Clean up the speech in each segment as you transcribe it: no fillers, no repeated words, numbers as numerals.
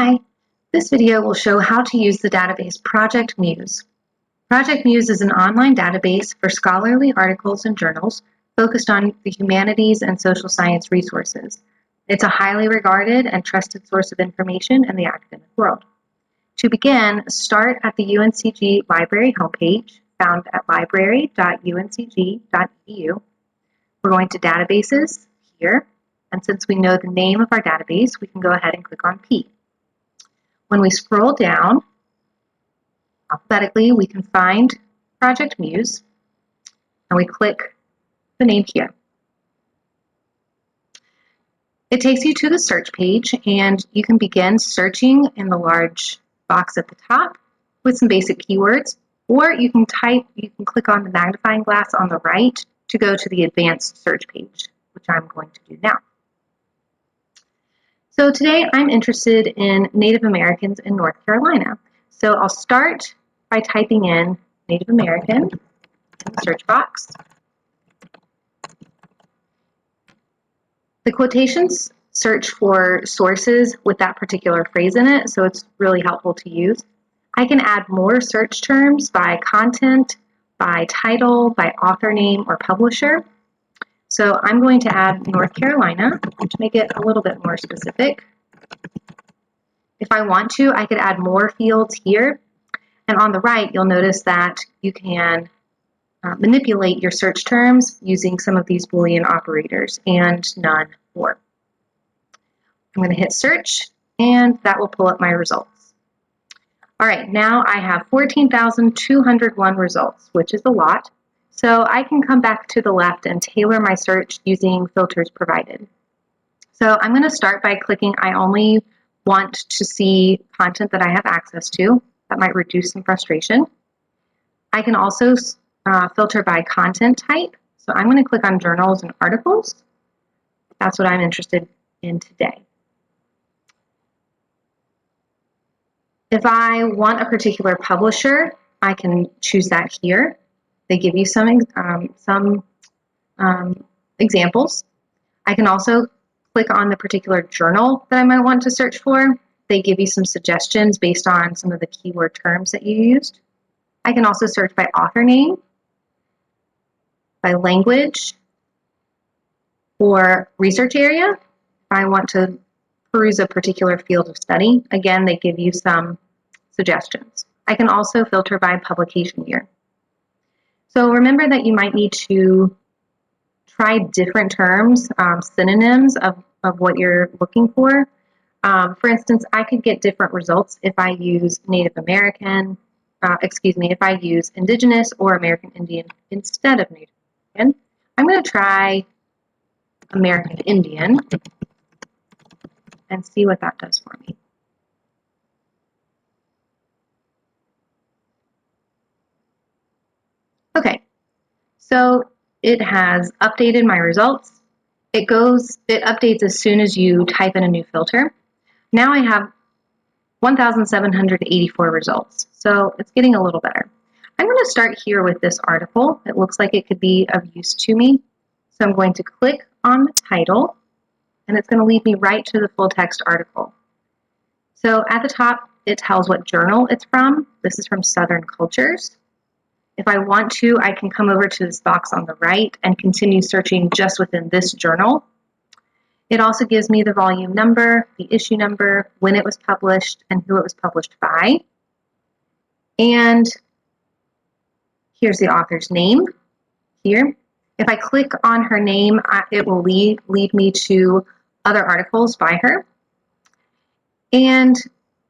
Hi, this video will show how to use the database Project MUSE. Project MUSE is an online database for scholarly articles and journals focused on the humanities and social science resources. It's a highly regarded and trusted source of information in the academic world. To begin, start at the UNCG library homepage found at library.uncg.edu. We're going to Databases here, and since we know the name of our database, we can go ahead and click on P. When we scroll down alphabetically, we can find Project MUSE, and we click the name here. It takes you to the search page, and you can begin searching in the large box at the top with some basic keywords, or you can click on the magnifying glass on the right to go to the advanced search page, which I'm going to do now. So today I'm interested in Native Americans in North Carolina. So I'll start by typing in Native American in the search box. The quotations search for sources with that particular phrase in it, so it's really helpful to use. I can add more search terms by content, by title, by author name, or publisher. So I'm going to add North Carolina to make it a little bit more specific. If I want to, I could add more fields here. And on the right, you'll notice that you can manipulate your search terms using some of these Boolean operators, and, none, or. I'm going to hit search, and that will pull up my results. All right, now I have 14,201 results, which is a lot. So I can come back to the left and tailor my search using filters provided. So I'm going to start by clicking I only want to see content that I have access to. That might reduce some frustration. I can also filter by content type. So I'm going to click on journals and articles. That's what I'm interested in today. If I want a particular publisher, I can choose that here. They give you some examples. I can also click on the particular journal that I might want to search for. They give you some suggestions based on some of the keyword terms that you used. I can also search by author name, by language, or research area. If I want to peruse a particular field of study, again, they give you some suggestions. I can also filter by publication year. So remember that you might need to try different terms, synonyms of what you're looking for. For instance, I could get different results if I use Native American, if I use Indigenous or American Indian instead of Native American. I'm going to try American Indian and see what that does for me. Okay, so it has updated my results. It updates as soon as you type in a new filter. Now I have 1,784 results, so it's getting a little better. I'm going to start here with this article. It looks like it could be of use to me. So I'm going to click on the title, and it's going to lead me right to the full text article. So at the top, it tells what journal it's from. This is from Southern Cultures. If I want to, I can come over to this box on the right and continue searching just within this journal. It also gives me the volume number, the issue number, when it was published, and who it was published by. And here's the author's name here. If I click on her name, it will lead me to other articles by her. And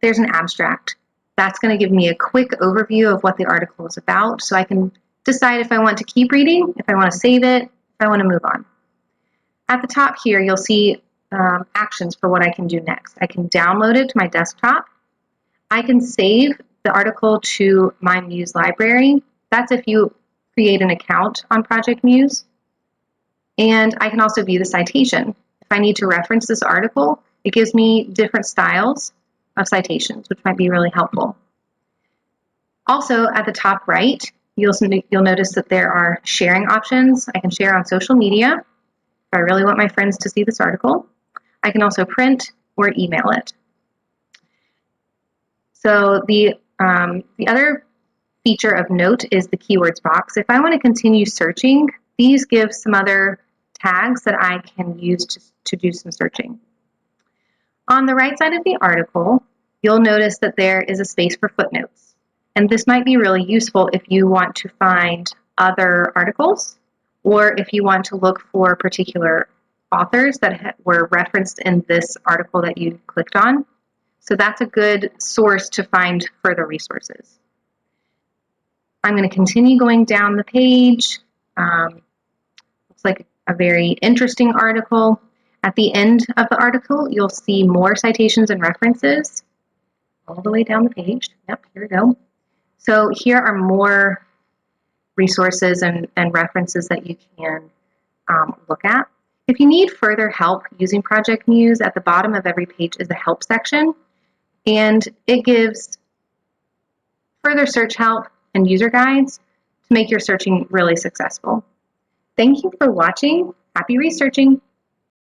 there's an abstract. That's going to give me a quick overview of what the article is about, so I can decide if I want to keep reading, if I want to save it, if I want to move on. At the top here, you'll see actions for what I can do next. I can download it to my desktop. I can save the article to my MUSE library. That's if you create an account on Project MUSE. And I can also view the citation. If I need to reference this article, it gives me different styles of citations, which might be really helpful. Also, at the top right, you'll notice that there are sharing options. I can share on social media if I really want my friends to see this article. I can also print or email it. So the other feature of note is the keywords box. If I want to continue searching, these give some other tags that I can use to do some searching. On the right side of the article, you'll notice that there is a space for footnotes. And this might be really useful if you want to find other articles or if you want to look for particular authors that were referenced in this article that you clicked on. So that's a good source to find further resources. I'm going to continue going down the page. Looks like a very interesting article. At the end of the article, you'll see more citations and references all the way down the page. Yep, here we go. So here are more resources and references that you can look at. If you need further help using Project MUSE, at the bottom of every page is a help section, and it gives further search help and user guides to make your searching really successful. Thank you for watching. Happy researching!